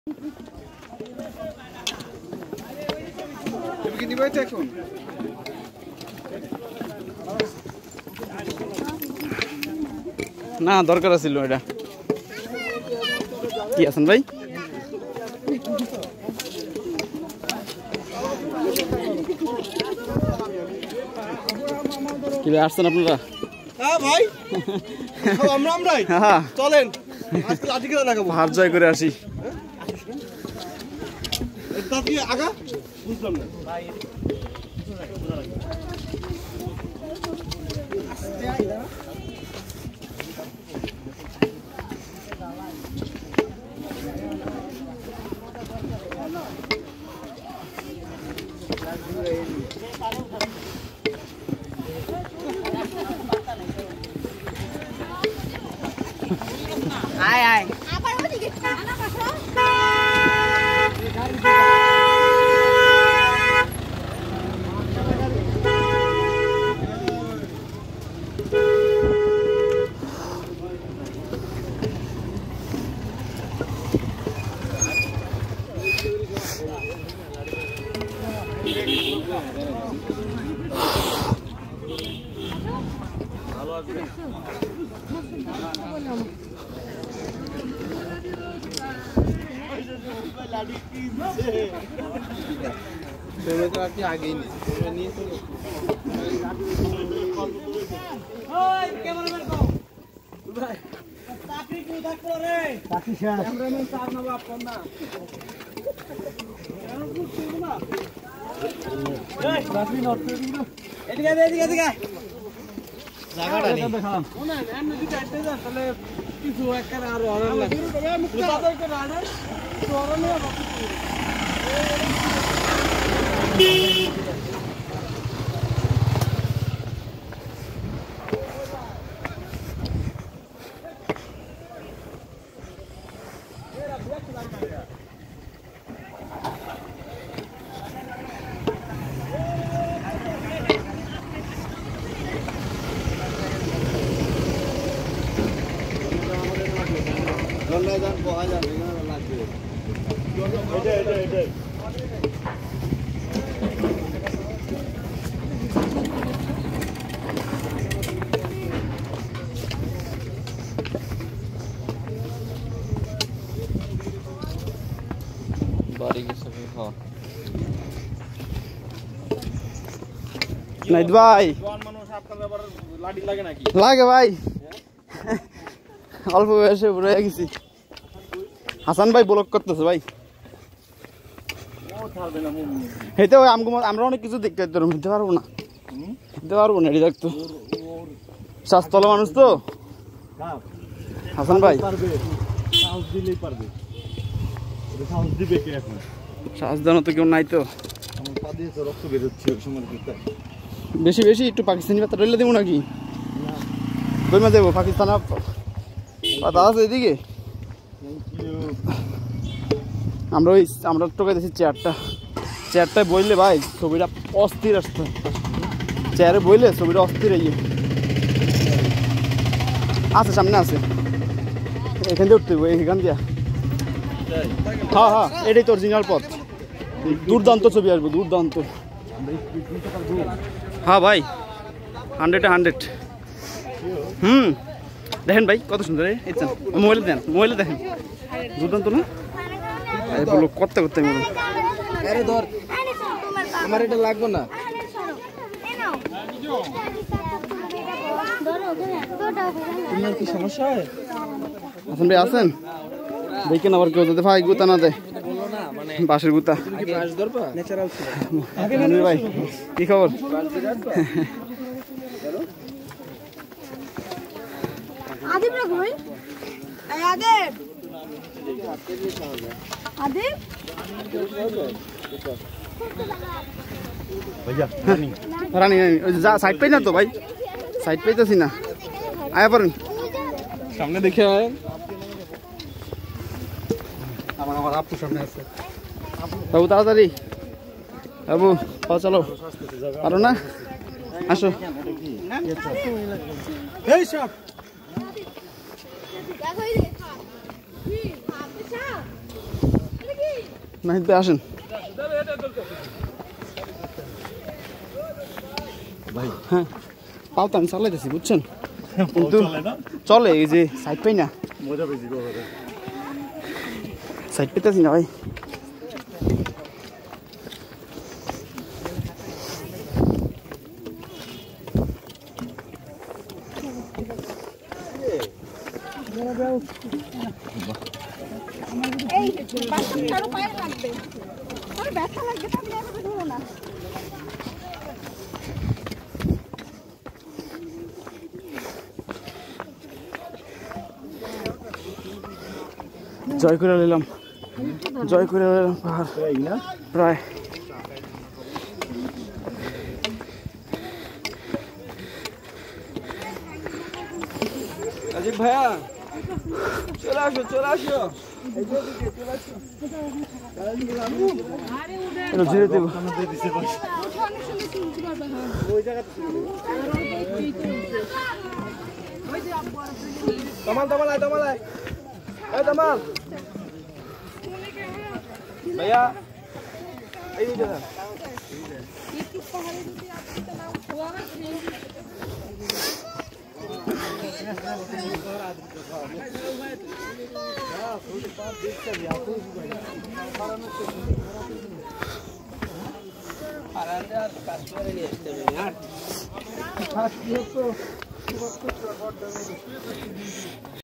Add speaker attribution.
Speaker 1: না দরকার ছিল এটা কি আছেন ভাই কি আসছেন আপনারা
Speaker 2: হ্যাঁ ভাই আমরাই চলেন আজকে লাঠি খেলা লাগাবো
Speaker 1: হাত জয় করে আসি
Speaker 2: আগা বুঝলাম না
Speaker 3: আয় আয় আবার ওদিকে আনা পাশো ভালো আছে
Speaker 2: आगे কিছু একটা আরো অর্ডার লাগে
Speaker 1: নাইদ ভাই লাগে ভাই অল্প বয়সে বুড়ো হয়ে গেছি হাসান ভাই ব্লক করতেছে ভাই হেঁটে আমরা অনেক কিছু দেখতে দিতে পারবো না এটি দেখতো স্বাস্থ্য মানুষ তো হাসান ভাই সাহস দেওয়ার তো কেউ নাই তো বেশি বেশি একটু পাকিস্তানি পাতা রইলে দেবো নাকি কইমা দেবো পাকিস্তান পাতা আছে এদিকে আমরা টোকে দিয়েছি চেয়ারটায় বইলে ভাই ছবিটা অস্থির আসতো চেয়ারে বইলে ছবিটা অস্থির ইয়ে আছে সামনে আছে এখান দিয়ে উঠতে এখান দিয়া হ্যাঁ এটাই তো অরিজিনাল পথ দুর্দান্ত ছবি আসবো দুর্দান্ত হ্যাঁ ভাই 100 দেখেন ভাই কত সুন্দর মোবাইলে দেন মোবাইলে দেখেন দুর্দান্ত না বলো করতে করতে
Speaker 2: ধর আমার এটা লাগবে না তোমার কি সমস্যা হয়
Speaker 1: আছেন ভাই আছেন দেখেন আবার কেউ যাতে ভাই গুতা না দেয় বাঁশের গুতা ভাই কি খবর
Speaker 3: আদিব রে কই আদিব আদিব
Speaker 1: ভাইয়া রানি ওই যা সাইড পাই না তো ভাই সাইড পাইতেছি না আয়া পারেন সামনে দেখে আয়েন আমার আপু সামনে আছে বাবু তাড়াতাড়ি বাবু চলো পারো না আসো
Speaker 2: এই সব
Speaker 1: নাহিদ ভাই আসেন
Speaker 2: ভাই
Speaker 1: হ্যাঁ পাও তো আমি চালাইতেছি বুঝছেন কিন্তু চলে এই যে সাইড পাই না
Speaker 2: মজা বেশি
Speaker 1: সাইড পেতেছি না ভাই
Speaker 3: এই বাচ্চা আরো পায়ে লাগবে তোর ব্যথা লাগবে তাহলে এভাবে ধরো না
Speaker 1: জয় করে নিলাম পাহাড় প্রায়
Speaker 2: আজিব ভাইয়া চলে আসো
Speaker 1: এটা ঝেড়ে দেবো
Speaker 2: তামাল ভাইয়া এই যে